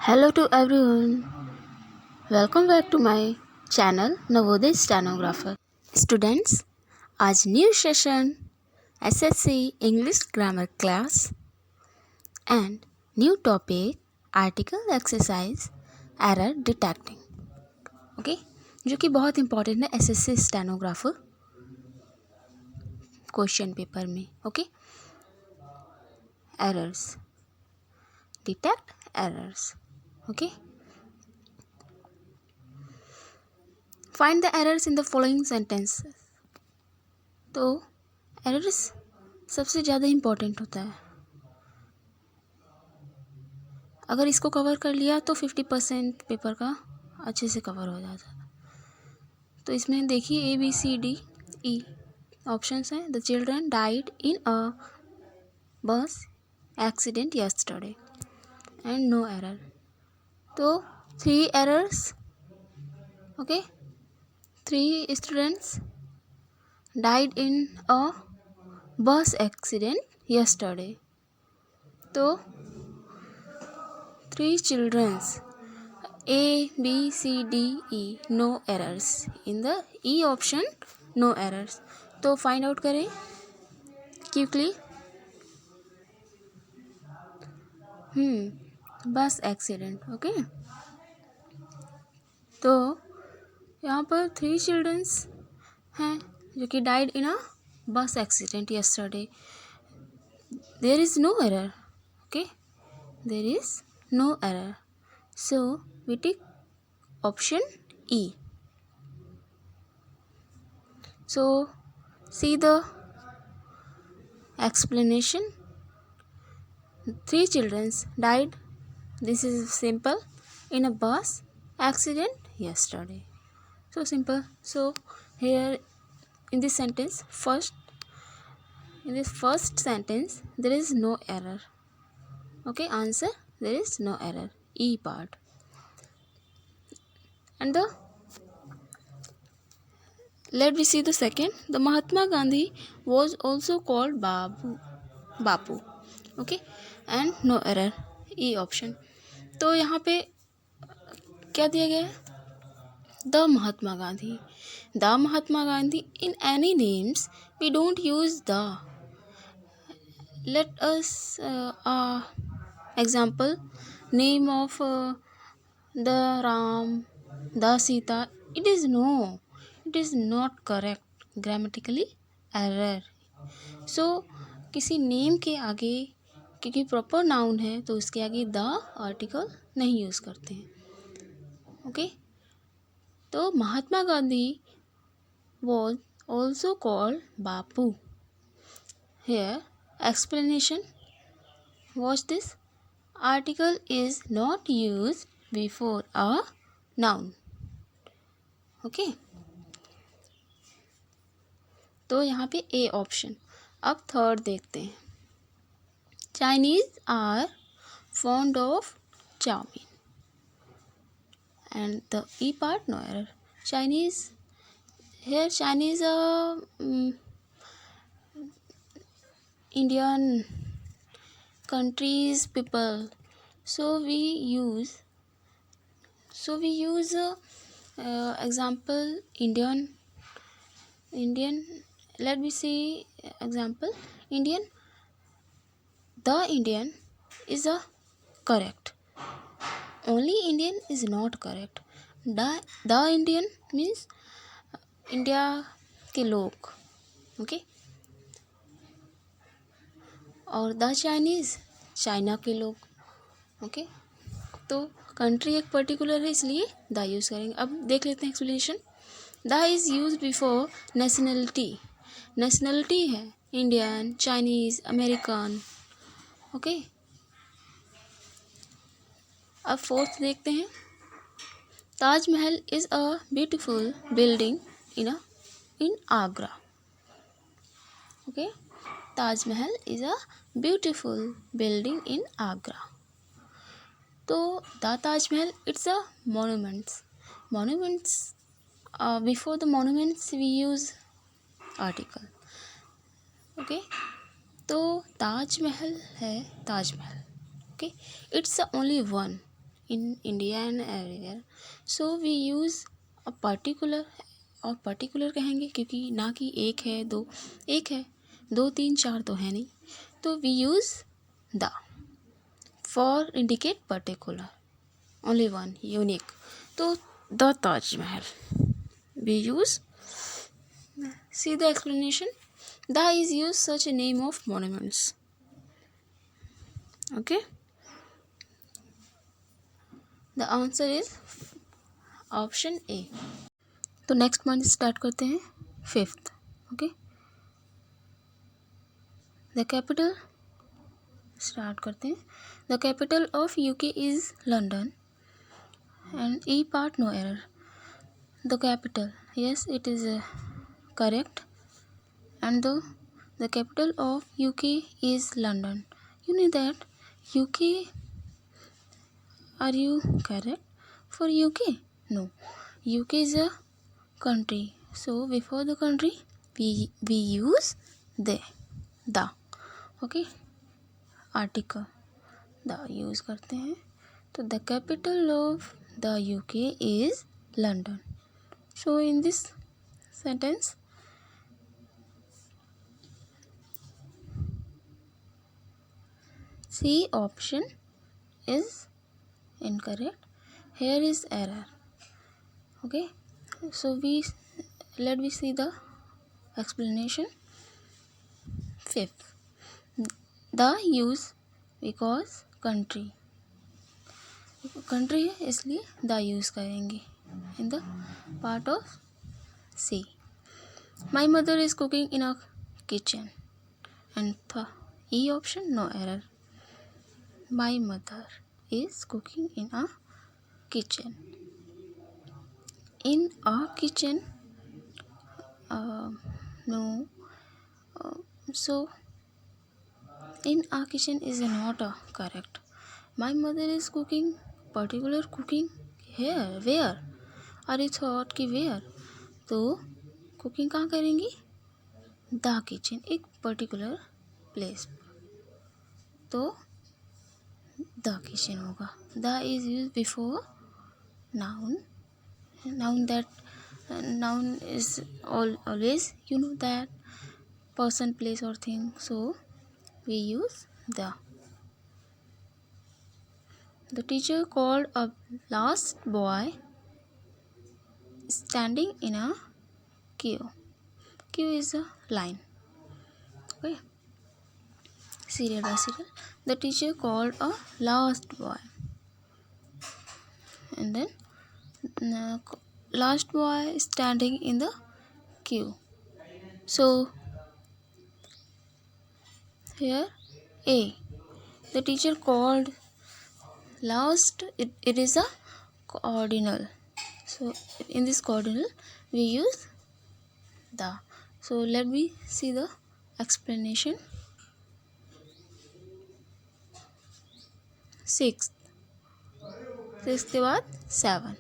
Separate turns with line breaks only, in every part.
Hello to everyone. Welcome back to my channel Navodaya Stenographer. Students, आज new session SSC English Grammar Class and new topic Article Exercise Error Detecting. Okay जो कि बहुत important है SSC Stenographer question paper में. Okay errors, detect errors. Okay find the errors in the following sentences. तो errors सबसे ज़्यादा important होता है. अगर इसको कवर कर लिया तो 50% पेपर का अच्छे से कवर हो जाता है. तो इसमें देखिए ABCDE ऑप्शंस हैं. The children died in a bus accident yesterday and no error. तो 3 errors. Okay 3 students died in a bus accident yesterday. तो 3 children's ABCDE no errors. In the E option no errors. तो find out करें quickly. बस accident. Okay तो यहाँ पर 3 children's हैं जो कि died in a bus accident yesterday. There is no error. Okay there is no error. So we tick option E. So see the explanation. 3 children died. This is simple. In a bus accident yesterday. So simple. So here in this sentence, in this first sentence there is no error. Okay, answer there is no error. E part. And let me see the second. The Mahatma Gandhi was also called Bapu. Okay, and no error. E option. तो यहाँ पे क्या दिया गया है? The Mahatma Gandhi. The Mahatma Gandhi. In any names we don't use the. Let us example name of the Ram, the Sita. It is no, it is not correct. Grammatically error. So किसी name के आगे क्योंकि प्रॉपर नाउन है तो उसके आगे द आर्टिकल नहीं use करते हैं. ओके तो Mahatma Gandhi was also called Bapu. Here explanation. Watch this. Article is not used before a noun. Okay. तो यहाँ पे A ऑप्शन. अब थर्ड देखते हैं. Chinese are fond of chow mein. And the E part no error. Chinese. Here Chinese Indian countries people. So we use example Indian. Let me see example Indian. The Indian is a correct. Only Indian is not correct. The Indian means India के लोग. Okay और the Chinese China के लोग. Okay तो country एक particular है इसलिए the use करेंगे. अब देख लेते हैं explanation. The is use before nationality. Nationality है इंडियन, चाइनीज़, अमेरिकन. ओके अब फोर्थ देखते हैं. Taj Mahal is a beautiful building in Agra. Okay, Taj Mahal is a beautiful building in Agra. तो the Taj Mahal it's a monuments. Before the monuments we use article. Okay, तो Taj Mahal है Taj Mahal. Okay, it's only one in India and everywhere. So we use a particular, और particular कहेंगे क्योंकि ना कि एक है दो, एक है दो तीन चार तो है नहीं, तो we use the for indicate particular, only one unique. तो the Taj Mahal we use, see the explanation. The is used such a name of monuments. Okay, the answer is option A. तो नेक्स्ट पॉइंट स्टार्ट करते हैं, fifth. Okay, the capital start करते हैं. The capital of UK is London. And E part no error. The capital, yes it is correct. And the capital of UK is London. You know that UK, are you correct for UK? No, UK is a country, so before the country we use the okay, article the use करते हैं. तो the capital of the UK is London. So in this sentence, C option is incorrect. Here is error. Okay, so let me see the explanation. Fifth, the use because country है इसलिए the use करेंगे in the part of C. My mother is cooking in a kitchen. And E option, no error. My mother is cooking in a kitchen. In a kitchen, no. So in a kitchen is not correct. My mother is cooking, particular cooking here, where? Are you thought कि where? तो cooking कहाँ करेंगी? The kitchen, एक particular place. तो the kitchen होगा. The is use before noun. Noun is always, you know that, person, place or thing, so we use the. The teacher called a last boy standing in a queue. Queue is a line. Okay, serial by serial. The teacher called a last boy, and then last boy standing in the queue. So here A, the teacher called last, it is a cardinal, so in this cardinal we use the. So let me see the explanation. Sixth के बाद 7.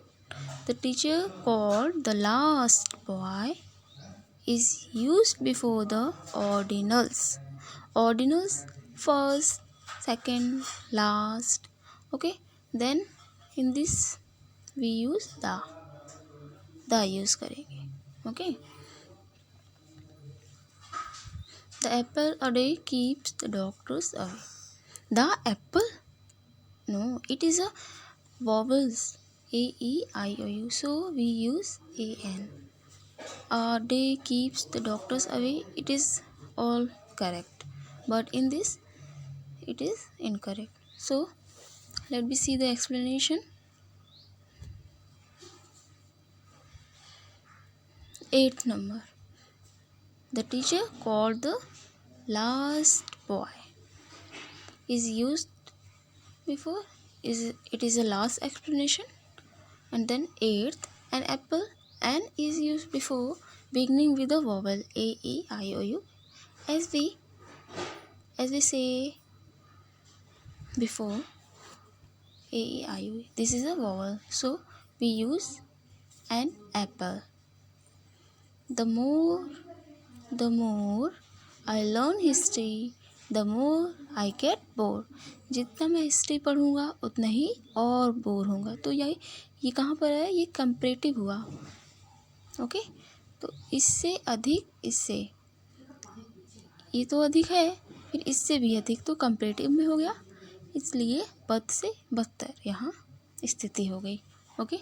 The teacher called the last boy is used before the ordinals. Ordinals, first, second, last. Okay, then in this we use the use करेंगे. Okay, the apple a day keeps the doctors away. The apple, no, it is a vowels, A E I O U, so we use an. A day keeps the doctors away, it is all correct, but in this it is incorrect. So let me see the explanation. 8th number, the teacher called the last boy is used before, it is a last explanation. And then 8th, an apple, and is used before beginning with the vowel A E I O U, as we say before A E I O U, this is a vowel, so we use an apple. The more I learn history, the more I get bore, जितना मैं history पढ़ूँगा उतना ही और bore होऊंगा। तो ये कहाँ पर है, ये कंपैरेटिव हुआ। ओके, तो इससे अधिक, इससे ये तो अधिक है, फिर इससे भी अधिक, तो कंपैरेटिव में हो गया, इसलिए बद से बदतर यहाँ स्थिति हो गई। ओके,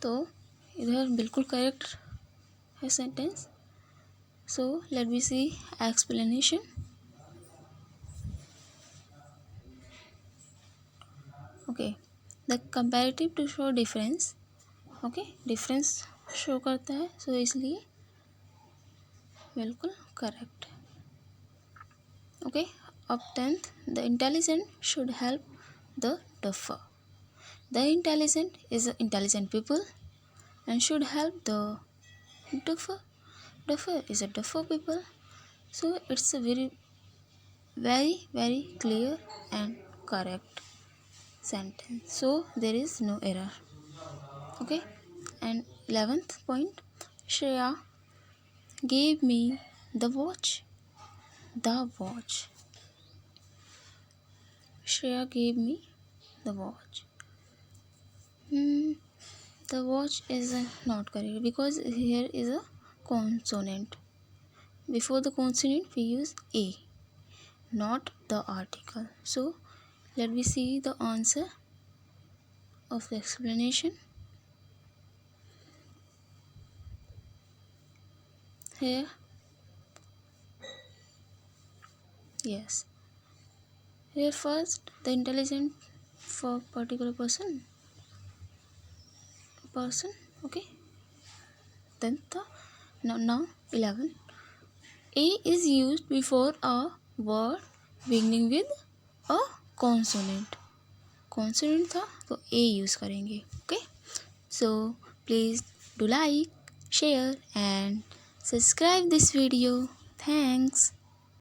तो इधर बिल्कुल करेक्ट है sentence. So let me see explanation. Okay, the comparative to show difference. Okay, difference show करता है, सो इसलिए बिल्कुल करेक्ट। ओके, अब 10th, the intelligent should help the duffer. The intelligent is intelligent people and should help the duffer. Duffer is a duffer people. So it's a very clear and correct sentence. So there is no error. Okay, and 11th point, Shreya gave me the watch. The watch. Shreya gave me the watch. The watch is not correct because here is a consonant. Before the consonant we use a, not the article. So let me see the answer of the explanation. Here, yes, here first the intelligent for particular person. Okay, then the now 11, a is used before a word beginning with a consonant. Consonant था तो ए use करेंगे। Okay, so please do like, share and subscribe this video. Thanks.